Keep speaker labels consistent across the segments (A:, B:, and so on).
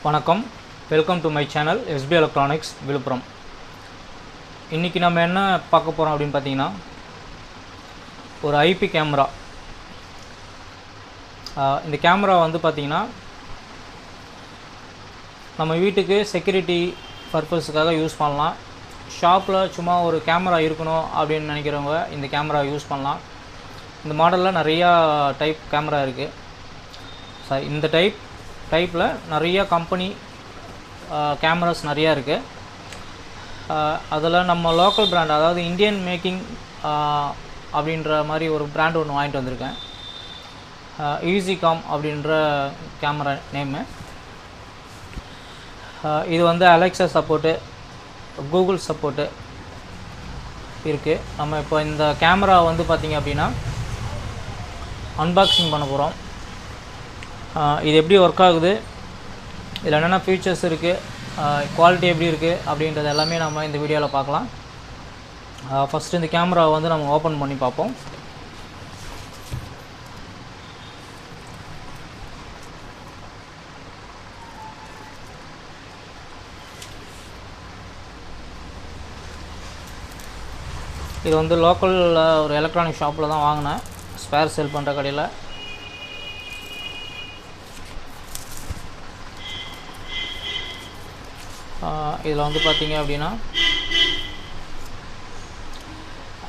A: வணக்கம், welcome to my channel SB electronics Villupuram. இன்றைக்கி நம்ம என்ன பார்க்க போகிறோம் அப்படின்னு பார்த்தீங்கன்னா, ஒரு ஐபி கேமரா. இந்த கேமரா வந்து பார்த்திங்கன்னா நம்ம வீட்டுக்கு செக்யூரிட்டி பர்பஸுக்காக யூஸ் பண்ணலாம். ஷாப்பில் சும்மா ஒரு கேமரா இருக்கணும் அப்படின்னு நினைக்கிறவங்க இந்த கேமரா யூஸ் பண்ணலாம். இந்த மாடலில் நிறையா டைப் கேமரா இருக்குது. இந்த டைப்பில் நிறையா கம்பெனி கேமராஸ் நிறையா இருக்குது. அதில் நம்ம லோக்கல் பிராண்ட், அதாவது இந்தியன் மேக்கிங் அப்படின்ற மாதிரி ஒரு பிராண்ட் ஒன்று வாங்கிட்டு வந்திருக்கேன். ezykam அப்படின்ற கேமரா நேமு. இது வந்து அலெக்ஸா சப்போர்ட்டு, கூகுள் சப்போர்ட்டு இருக்குது. நம்ம இப்போ இந்த கேமரா வந்து பார்த்திங்க அப்படின்னா அன்பாக்சிங் பண்ண போகிறோம். இது எப்படி ஒர்க் ஆகுது, இதில் என்னென்ன ஃபீச்சர்ஸ் இருக்குது, குவாலிட்டி எப்படி இருக்குது அப்படின்றது எல்லாமே நம்ம இந்த வீடியோவில் பார்க்கலாம். ஃபஸ்ட்டு இந்த கேமராவை வந்து நம்ம ஓப்பன் பண்ணி பார்ப்போம். இது வந்து லோக்கலில் ஒரு எலக்ட்ரானிக் ஷாப்பில் தான் வாங்கினேன், ஸ்பேர் செல் பண்ணுற கடையில். இதில் வந்து பார்த்திங்க அப்படின்னா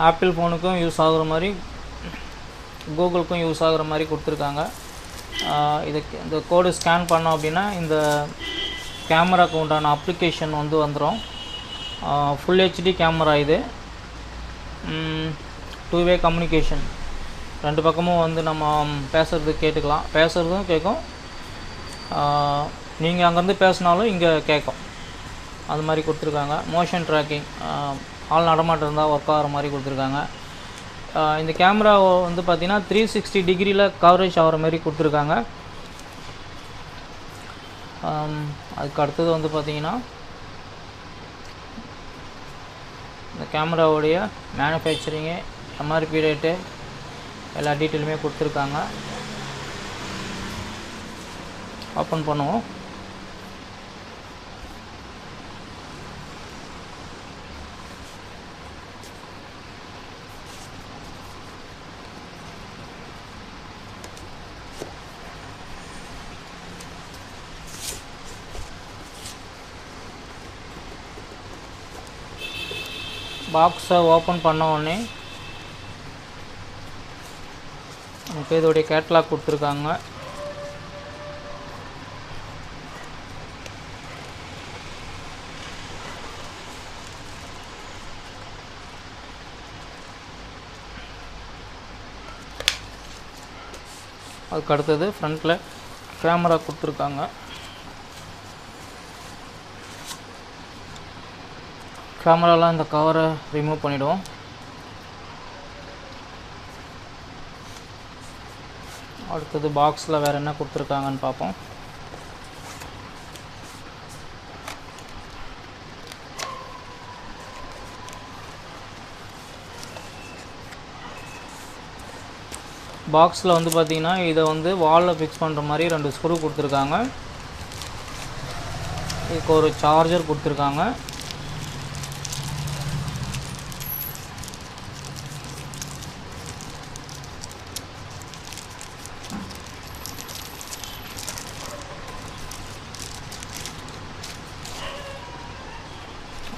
A: ஆப்பிள் ஃபோனுக்கும் யூஸ் ஆகுற மாதிரி, கூகுளுக்கும் யூஸ் ஆகுற மாதிரி கொடுத்துருக்காங்க. இந்த கோடு ஸ்கேன் பண்ணோம் அப்படின்னா இந்த கேமராவுக்கு உண்டான அப்ளிகேஷன் வந்து வந்துடும். ஃபுல் ஹெச்டி கேமரா இது. 2-வே கம்யூனிகேஷன், ரெண்டு பக்கமும் வந்து நம்ம பேசுகிறது கேட்டுக்கலாம், பேசுகிறதும் கேட்கும், நீங்கள் அங்கேருந்து பேசினாலும் இங்கே கேட்கும். அது மாதிரி கொடுத்துருக்காங்க. மோஷன் ட்ராக்கிங், ஆள் நடமாட்டம் இருந்தால் ஒர்க் ஆகிற மாதிரி கொடுத்துருக்காங்க. இந்த கேமரா வந்து பார்த்திங்கன்னா 360 டிகிரியில் கவரேஜ் ஆகிற மாதிரி கொடுத்துருக்காங்க. அதுக்கு அடுத்தது வந்து பார்த்திங்கன்னா இந்த கேமராவுடைய மேனுஃபேக்சரிங்கு, எம்ஆர்பி ரேட்டு, எல்லா டீட்டெயிலுமே கொடுத்துருக்காங்க. ஓப்பன் பண்ணுவோம். பாக்ஸை ஓப்பன் பண்ண உடனே நமக்கு இதோடைய கேட்லாக் கொடுத்துருக்காங்க. அதுக்கு அடுத்தது ஃப்ரண்ட்டில் கேமரா கொடுத்துருக்காங்க. கேமராலாம் இந்த கவரை ரிமூவ் பண்ணிவிடுவோம். அடுத்தது பாக்ஸில் வேறு என்ன கொடுத்துருக்காங்கன்னு பார்ப்போம். பாக்ஸில் வந்து பார்த்திங்கன்னா இதை வந்து வாலில் ஃபிக்ஸ் பண்ணுற மாதிரி 2 ஸ்க்ரூ கொடுத்துருக்காங்க. இதுக்கு ஒரு சார்ஜர் கொடுத்துருக்காங்க.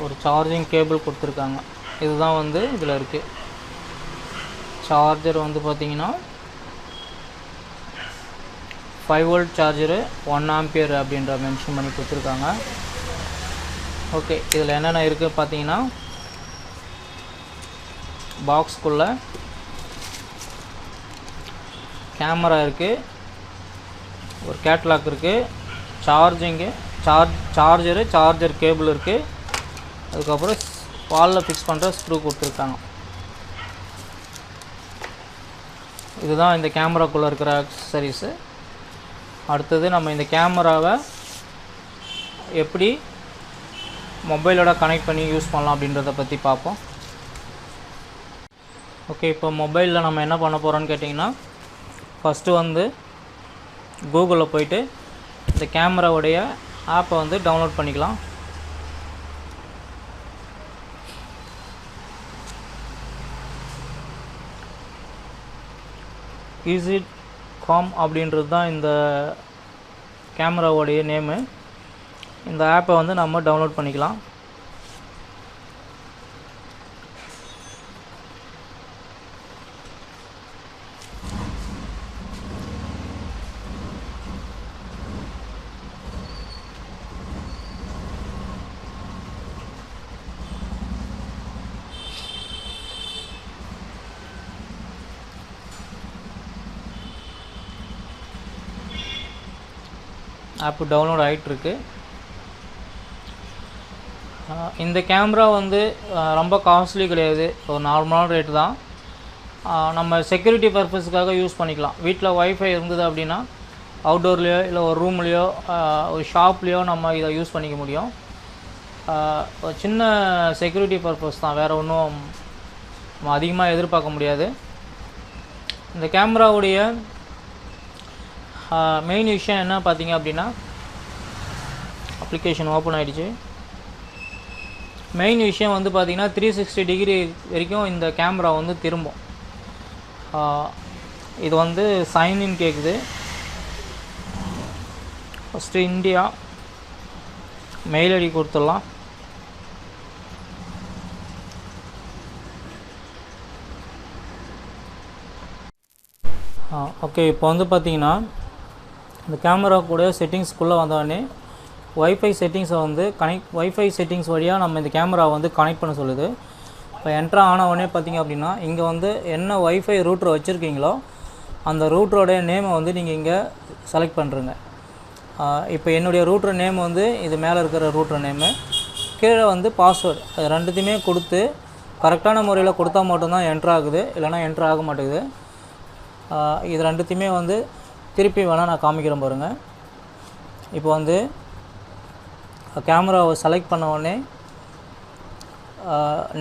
A: ஒரு சார்ஜிங் கேபிள் கொடுத்துருக்காங்க. இதுதான் வந்து இதில் இருக்குது. சார்ஜர் வந்து பார்த்திங்கன்னா 5 வோல்ட் சார்ஜரு, 1 ஆம்பியர் அப்படின்ற மென்ஷன் பண்ணி கொடுத்துருக்காங்க. ஓகே, இதில் என்னென்ன இருக்குது பார்த்தீங்கன்னா, பாக்ஸ்குள்ளே கேமரா இருக்குது, ஒரு கேட்லாக் இருக்குது, சார்ஜர் கேபிள் இருக்குது, அதுக்கப்புறம் வாலில் ஃபிக்ஸ் பண்ணுற ஸ்க்ரூ கொடுத்துருக்காங்க. இதுதான் இந்த கேமராக்குள்ளே இருக்கிற ஆக்சசரிஸு. அடுத்தது நம்ம இந்த கேமராவை எப்படி மொபைலோட கனெக்ட் பண்ணி யூஸ் பண்ணலாம் அப்படின்றத பற்றி பார்ப்போம். ஓகே, இப்போ மொபைலில் நம்ம என்ன பண்ண போகிறோன்னு கேட்டிங்கன்னா, ஃபஸ்ட்டு வந்து கூகுளில் போய்ட்டு இந்த கேமராவுடைய ஆப்பை வந்து டவுன்லோட் பண்ணிக்கலாம். ezykam அப்படின்றது தான் இந்த கேமராவோடைய நேமு. இந்த ஆப்பை வந்து நம்ம டவுன்லோட் பண்ணிக்கலாம். ஆப் டவுன்லோட் ஆகிட்டுருக்கு. இந்த கேமரா வந்து ரொம்ப காஸ்ட்லி கிடையாது, ஒரு நார்மலான ரேட்டு தான். நம்ம செக்யூரிட்டி பர்பஸ்க்காக யூஸ் பண்ணிக்கலாம். வீட்டில் ஒய்ஃபை இருந்தது அப்படின்னா அவுட்டோர்லேயோ இல்லை ஒரு ரூம்லேயோ ஒரு ஷாப்லேயோ நம்ம இதை யூஸ் பண்ணிக்க முடியும். ஒரு சின்ன செக்யூரிட்டி பர்பஸ் தான், வேறு ஒன்றும் நம்ம அதிகமாக எதிர்பார்க்க முடியாது. இந்த கேமராவுடைய மெயின் விஷயம் என்ன பார்த்தீங்க அப்படின்னா, அப்ளிகேஷன் ஓப்பன் ஆகிடுச்சு. மெயின் விஷயம் வந்து பார்த்திங்கன்னா 360 டிகிரி வரைக்கும் இந்த கேமரா வந்து திரும்பும். இது வந்து சைன்இன் கேட்குது. ஃபஸ்ட்டு இந்தியா மெயில் ஐடி கொடுத்துடலாம். ஓகே, இப்போ வந்து பார்த்திங்கன்னா இந்த கேமரா கூட செட்டிங்ஸ்குள்ளே வந்தோடனே ஒய்ஃபை செட்டிங்ஸை வந்து ஒய்ஃபை செட்டிங்ஸ் வழியாக நம்ம இந்த கேமரா வந்து கனெக்ட் பண்ண சொல்லுது. இப்போ என்ட்ரு ஆனவுடனே பார்த்திங்க அப்படின்னா இங்கே வந்து என்ன ஒய்ஃபை ரூட்டர் வச்சுருக்கீங்களோ அந்த ரூட்டரோடைய நேமை வந்து நீங்கள் இங்கே செலக்ட் பண்ணுறங்க. இப்போ என்னுடைய ரூட்டர் நேம் வந்து இது மேலே இருக்கிற ரூட்டர் நேமு, கீழே வந்து பாஸ்வேர்டு, அது ரெண்டுத்தையுமே கொடுத்து கரெக்டான முறையில் கொடுத்தா மட்டும்தான் என்ட்ரு ஆகுது, இல்லைனா என்ட்ரு ஆக மாட்டேங்குது. இது ரெண்டுத்தையுமே வந்து திருப்பி வேணால் நான் காமிக்கிறேன் பாருங்கள். இப்போ வந்து கேமராவை செலக்ட் பண்ண உடனே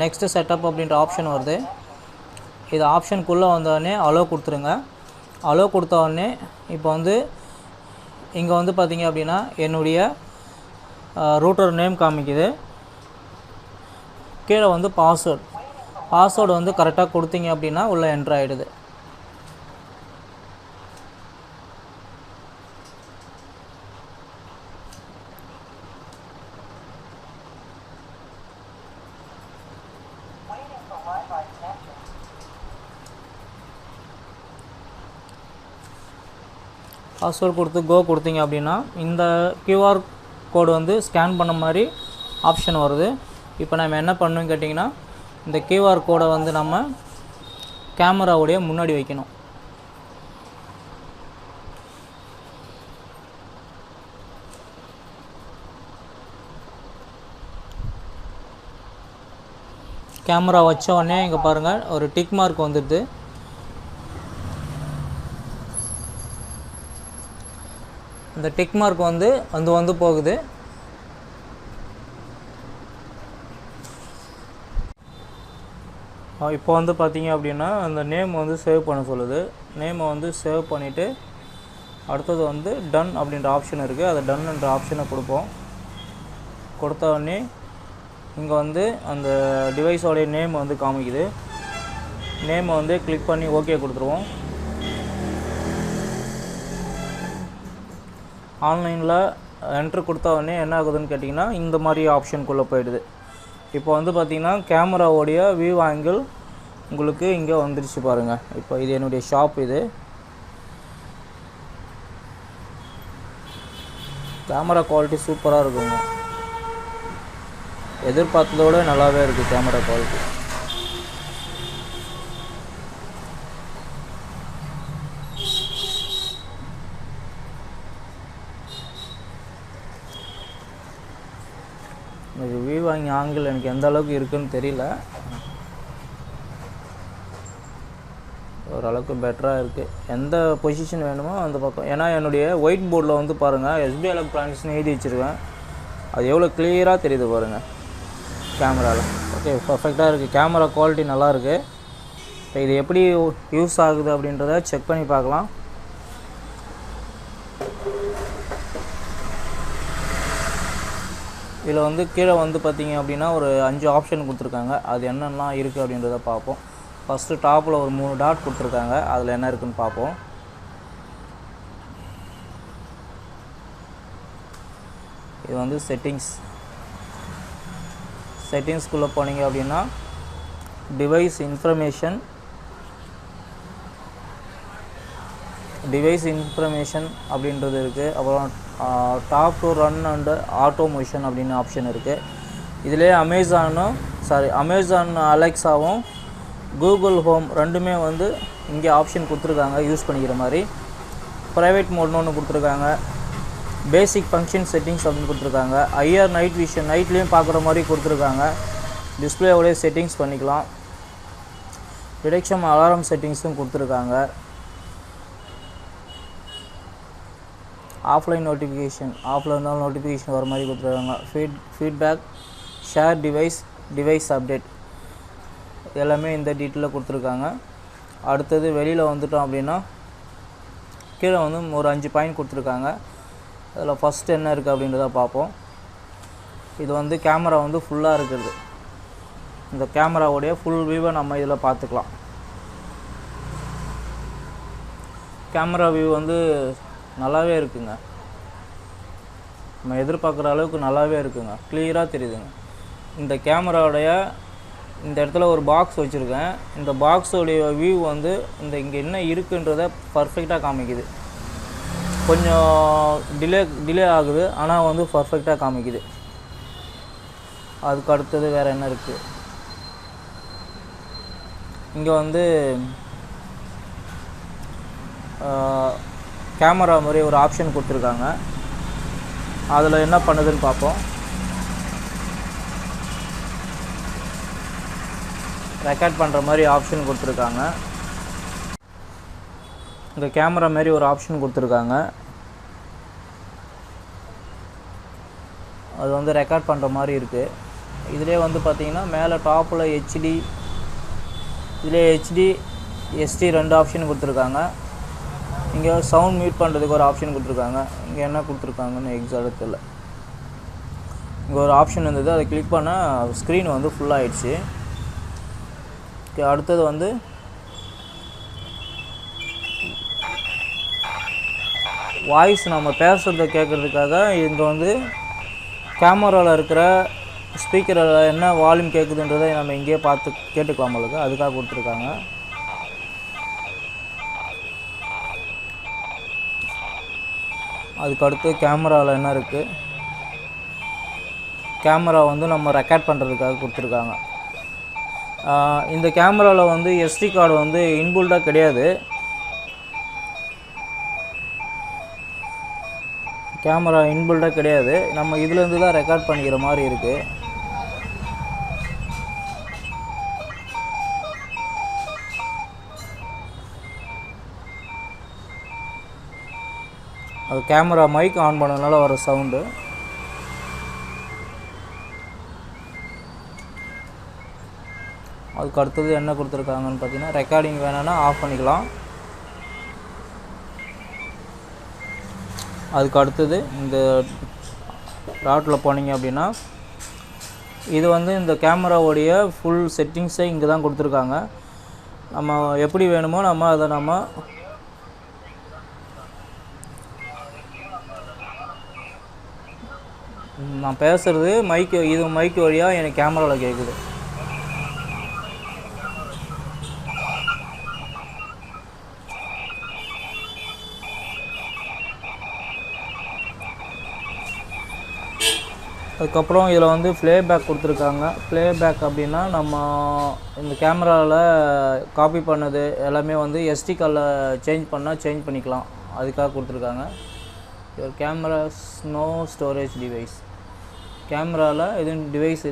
A: நெக்ஸ்ட்டு செட்டப் அப்படின்ற ஆப்ஷன் வருது. இது ஆப்ஷனுக்குள்ளே வந்தோடனே அலோ கொடுத்துருங்க. அலோ கொடுத்த உடனே இப்போ வந்து இங்கே வந்து பார்த்திங்க அப்படின்னா என்னுடைய ரூட்டர் நேம் காமிக்குது. கீழே வந்து பாஸ்வேர்டு வந்து கரெக்டாக கொடுத்தீங்க அப்படின்னா உள்ளே என்ட்ரு ஆகிடுது. பாஸ்வேர்டு கொடுத்து கோ கொடுத்தீங்க அப்படின்னா இந்த கியூஆர் கோடு வந்து ஸ்கேன் பண்ண மாதிரி ஆப்ஷன் வருது. இப்போ நம்ம என்ன பண்ணணும்னு கேட்டிங்கன்னா இந்த கியூஆர் கோடை வந்து நம்ம கேமராவுடைய முன்னாடி வைக்கணும். கேமரா வச்ச உடனே இங்கே பாருங்கள் ஒரு டிக் மார்க் வந்துடுது. இந்த டிக் மார்க் வந்து போகுது. இப்போ வந்து பார்த்தீங்க அப்படின்னா அந்த நேம் வந்து சேவ் பண்ண சொல்லுது. நேமை வந்து சேவ் பண்ணிவிட்டு அடுத்தது வந்து டன் அப்படின்ற ஆப்ஷன் இருக்குது, அதை டன்ன்ற ஆப்ஷனை கொடுப்போம். கொடுத்த உடனே இங்கே வந்து அந்த டிவைஸோடைய நேம் வந்து காமிக்குது. நேமை வந்து கிளிக் பண்ணி ஓகே கொடுத்துருவோம். ஆன்லைனில் என்ட்ரு கொடுத்த உடனே என்ன ஆகுதுன்னு கேட்டிங்கன்னா இந்த மாதிரி ஆப்ஷனுக்குள்ளே போயிடுது. இப்போ வந்து பார்த்திங்கன்னா கேமராவோடைய வியூ ஆங்கிள் உங்களுக்கு இங்கே வந்துடுச்சு பாருங்கள். இப்போ இது என்னுடைய ஷாப். இது கேமரா குவாலிட்டி சூப்பராக இருக்குங்க, எதிர்பார்த்ததோடு நல்லாவே இருக்குது கேமரா குவாலிட்டி. இது வியூ ஆங்கிள் எனக்கு எந்த அளவுக்கு இருக்குதுன்னு தெரியல, ஓரளவுக்கு பெட்டராக இருக்குது. எந்த பொசிஷன் வேணுமோ அந்த பக்கம். ஏன்னா என்னுடைய ஒயிட் போர்டில் வந்து பாருங்கள் எஸ்பி எலக்ட்ரானிக்ஸ்னு எழுதி வச்சுருவேன், அது எவ்வளோ கிளியராக தெரியுது பாருங்கள் கேமராவில். ஓகே, பர்ஃபெக்டாக இருக்குது, கேமரா குவாலிட்டி நல்லாயிருக்கு. இப்போ இது எப்படி யூஸ் ஆகுது அப்படின்றத செக் பண்ணி பார்க்கலாம். இதில் வந்து கீழே வந்து பார்த்திங்க அப்படின்னா ஒரு 5 ஆப்ஷன் கொடுத்துருக்காங்க. அது என்னென்னலாம் இருக்குது அப்படின்றத பார்ப்போம். ஃபஸ்ட்டு டாப்பில் ஒரு 3 டாட் கொடுத்துருக்காங்க. அதில் என்ன இருக்குதுன்னு பார்ப்போம். இது வந்து செட்டிங்ஸ்குள்ளே போனீங்க அப்படின்னா டிவைஸ் இன்ஃபர்மேஷன் அப்படின்றது இருக்குது. அப்புறம் top to run and automation அப்படின்னு ஆப்ஷன் இருக்குது. இதிலே அமேசான் அலெக்ஸாவும் கூகுள் ஹோம் ரெண்டுமே வந்து இங்கே ஆப்ஷன் கொடுத்துருக்காங்க யூஸ் பண்ணிக்கிற மாதிரி. ப்ரைவேட் மோட்னு ஒன்று கொடுத்துருக்காங்க. பேசிக் ஃபங்க்ஷன் செட்டிங்ஸ் அப்படின்னு கொடுத்துருக்காங்க. ஐஆர் நைட் விஷன் நைட்லேயும் பார்க்குற மாதிரி கொடுத்துருக்காங்க. டிஸ்பிளேவோடய செட்டிங்ஸ் பண்ணிக்கலாம். டிடெக்ஷன் அலாரம் செட்டிங்ஸும் கொடுத்துருக்காங்க. ஆஃப்லைன் நோட்டிஃபிகேஷன் ஆஃபில் இருந்தாலும் நோட்டிஃபிகேஷன் வர மாதிரி கொடுத்துருக்காங்க. ஃபீட்பேக், ஷேர் டிவைஸ் அப்டேட் எல்லாமே இந்த டீட்டெயிலில் கொடுத்துருக்காங்க. அடுத்தது வெளியில் வந்துட்டோம் அப்படின்னா கீழே வந்து ஒரு 5 பாயிண்ட் கொடுத்துருக்காங்க. அதில் ஃபஸ்ட்டு என்ன இருக்குது அப்படின்றத பார்ப்போம். இது வந்து கேமரா வந்து ஃபுல்லாக இருக்குது. இந்த கேமராவுடைய ஃபுல் வியூவை நம்ம இதில் பார்த்துக்கலாம். கேமரா வியூ வந்து நல்லாவே இருக்குங்க. நம்ம எதிர்பார்க்குற அளவுக்கு நல்லாவே இருக்குங்க. கிளியராக தெரியுதுங்க. இந்த கேமராவுடைய இந்த இடத்துல ஒரு பாக்ஸ் வச்சுருக்கேன். இந்த பாக்ஸோடைய வியூ வந்து இங்கே என்ன இருக்குன்றத பர்ஃபெக்டாக காமிக்குது. கொஞ்சம் டிலே ஆகுது, ஆனால் வந்து பர்ஃபெக்டாக காமிக்குது. அதுக்கு அடுத்தது வேறு என்ன இருக்குது? இங்கே வந்து கேமரா மாதிரி ஒரு ஆப்ஷன் கொடுத்துருக்காங்க. அதில் என்ன பண்ணுதுன்னு பார்ப்போம். ரெக்கார்ட் பண்ணுற மாதிரி ஆப்ஷன் கொடுத்துருக்காங்க. இந்த கேமரா மாதிரி ஒரு ஆப்ஷன் கொடுத்துருக்காங்க. அது வந்து ரெக்கார்ட் பண்ணுற மாதிரி இருக்குது. இதிலே வந்து பார்த்திங்கன்னா மேலே டாப்பில் இதிலே HD SD 2 ஆப்ஷன் கொடுத்துருக்காங்க. இங்கே சவுண்ட் மியூட் பண்ணுறதுக்கு ஒரு ஆப்ஷன் கொடுத்துருக்காங்க. இங்கே என்ன கொடுத்துருக்காங்கன்னு எக்ஸாக்டாக தெரியல. இங்கே ஒரு ஆப்ஷன் இருந்தது, அதை கிளிக் பண்ணால் ஸ்க்ரீன் வந்து ஃபுல்லாகிடுச்சு. அடுத்தது வந்து வாய்ஸ் நம்ம பேசுகிறத கேட்குறதுக்காக இங்கே வந்து கேமராவில் இருக்கிற ஸ்பீக்கரில் என்ன வால்யூம் கேட்குதுன்றதை நம்ம இங்கேயே பார்த்து கேட்டுக்கலாம் போல. அதுக்காக கொடுத்துருக்காங்க. அதுக்கடுத்து கேமராவில் என்ன இருக்குது? கேமரா வந்து நம்ம ரெக்கார்ட் பண்ணுறதுக்காக கொடுத்துருக்காங்க. இந்த கேமராவில் வந்து SD கார்டு வந்து இன்பில்டாக கிடையாது. நம்ம இதுலேருந்து தான் ரெக்கார்ட் பண்ணிக்கிற மாதிரி இருக்குது. அது கேமரா மைக் ஆன் பண்ணதுனால வர சவுண்டு. அதுக்கு அடுத்தது என்ன கொடுத்துருக்காங்கன்னு பார்த்தீங்கன்னா, ரெக்கார்டிங் வேணும்னா ஆஃப் பண்ணிக்கலாம். அதுக்கு அடுத்தது இந்த டாட்டில் போனீங்க அப்படின்னா இது வந்து இந்த கேமராவுடைய ஃபுல் செட்டிங்ஸை இங்கே தான் கொடுத்துருக்காங்க. நம்ம எப்படி வேணுமோ அதை நான் பேசுகிறது மைக்கு வழியாக எனக்கு கேமராவில் கேட்குது. அதுக்கப்புறம் இதில் வந்து ப்ளேபேக் கொடுத்துருக்காங்க. ப்ளேபேக் அப்படின்னா நம்ம இந்த கேமராவில் காப்பி பண்ணது எல்லாமே வந்து SD கார்டில் சேஞ்ச் பண்ணிக்கலாம். அதுக்காக கொடுத்துருக்காங்க. Your cameras no storage device. கேமராவில் எதுவும் டிவைஸ்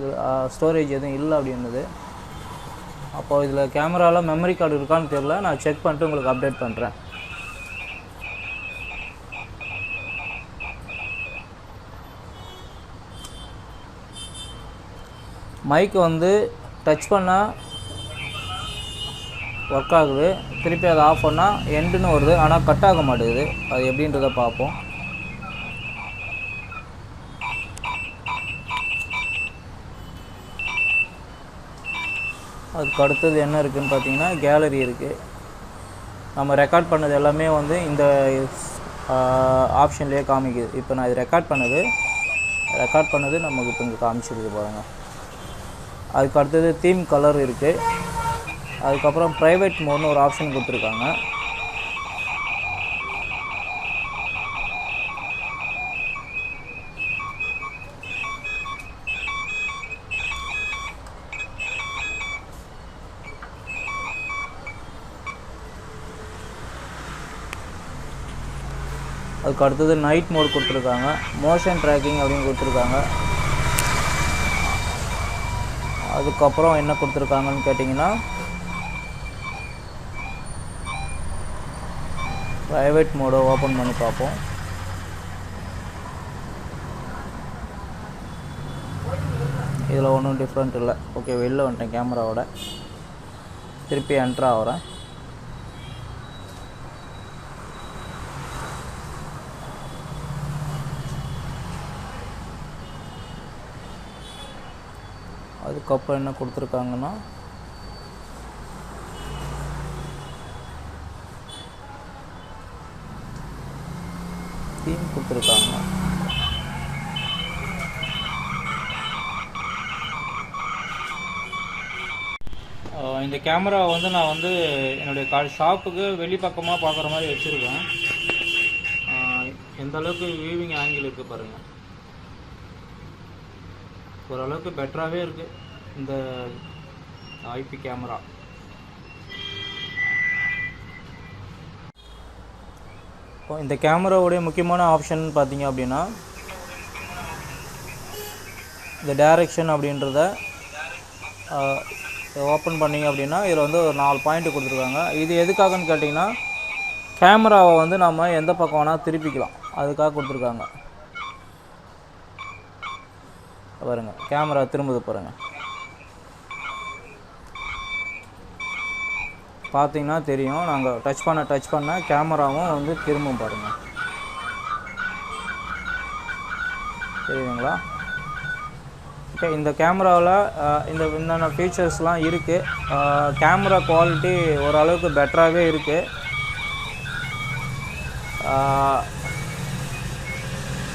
A: ஸ்டோரேஜ் எதுவும் இல்லை அப்படின்றது. அப்போது இதில் கேமராவில் மெமரி கார்டு இருக்கான்னு தெரியல. நான் செக் பண்ணிட்டு உங்களுக்கு அப்டேட் பண்ணுறேன். மைக்கு வந்து டச் பண்ணால் ஒர்க் ஆகுது. திருப்பி அதை ஆஃப் பண்ணால் எண்டுன்னு வருது, ஆனால் கட் ஆக மாட்டேங்குது. அது எப்படின்றத பார்ப்போம். அதுக்கு அடுத்தது என்ன இருக்குதுன்னு பார்த்தீங்கன்னா கேலரி இருக்குது. நம்ம ரெக்கார்ட் பண்ணது எல்லாமே வந்து இந்த ஆப்ஷன்லேயே காமிக்குது. இப்போ நான் இது ரெக்கார்ட் பண்ணது நமக்கு இப்போ இங்கே காமிச்சிருக்கு பாருங்கள். அதுக்கு அடுத்தது தீம் கலர் இருக்குது. அதுக்கப்புறம் ப்ரைவேட் மோட்னு ஒரு ஆப்ஷன் கொடுத்துருக்காங்க. அதுக்கு அடுத்தது நைட் மோட் கொடுத்துருக்காங்க. மோஷன் ட்ராக்கிங் அப்படின்னு கொடுத்துருக்காங்க. அதுக்கப்புறம் என்ன கொடுத்துருக்காங்கன்னு கேட்டிங்கன்னா ப்ரைவேட் மோடை ஓப்பன் பண்ணி பார்ப்போம். இதில் ஒன்றும் டிஃப்ரெண்ட் இல்லை. ஓகே, வெளில வந்துட்டேன் கேமராவோட. திருப்பி என்ட்ரு ஆகிறேன். அதுக்கப்புறம் என்ன கொடுத்துருக்காங்கன்னா தீம் கொடுத்துருக்காங்க. இந்த கேமரா வந்து நான் வந்து என்னுடைய ஷாப்புக்கு வெளிப்பக்கமாக பார்க்குற மாதிரி வச்சுருக்கேன். எந்த அளவுக்கு வியூவிங் ஆங்கிள் இருக்குது பாருங்கள். ஓரளவுக்கு பெட்டராகவே இருக்குது இந்த ஐபி கேமரா. இப்போ இந்த கேமராவுடைய முக்கியமான ஆப்ஷன் பார்த்தீங்க அப்படின்னா இந்த டைரக்ஷன் அப்படின்றத ஓப்பன் பண்ணிங்க அப்படின்னா இதில் வந்து ஒரு 4 பாயிண்ட் கொடுத்துருக்காங்க. இது எதுக்காகன்னு கேட்டிங்கன்னா கேமராவை வந்து நம்ம எந்த பக்கம் வேணால் திருப்பிக்கலாம், அதுக்காக கொடுத்துருக்காங்க. பாருங்கள், கேமரா திரும்புது பாருங்கள். பார்த்தீங்கன்னா தெரியும், நாங்கள் டச் பண்ண கேமராவும் வந்து திரும்பும் பாருங்கள். தெரியுதுங்களா? ஓகே, இந்த கேமராவில் என்னென்ன ஃபீச்சர்ஸ்லாம் இருக்குது. கேமரா குவாலிட்டி ஓரளவுக்கு பெட்டராகவே இருக்குது.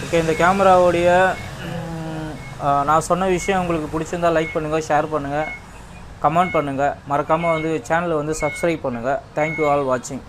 A: ஓகே, இந்த கேமராவுடைய நான் சொன்ன விஷயம் உங்களுக்கு பிடிச்சிருந்தால் லைக் பண்ணுங்கள், ஷேர் பண்ணுங்கள், கமெண்ட் பண்ணுங்கள். மறக்காமல் வந்து சேனலை வந்து சப்ஸ்கிரைப் பண்ணுங்கள். தேங்க்யூ ஆல் வாட்சிங்.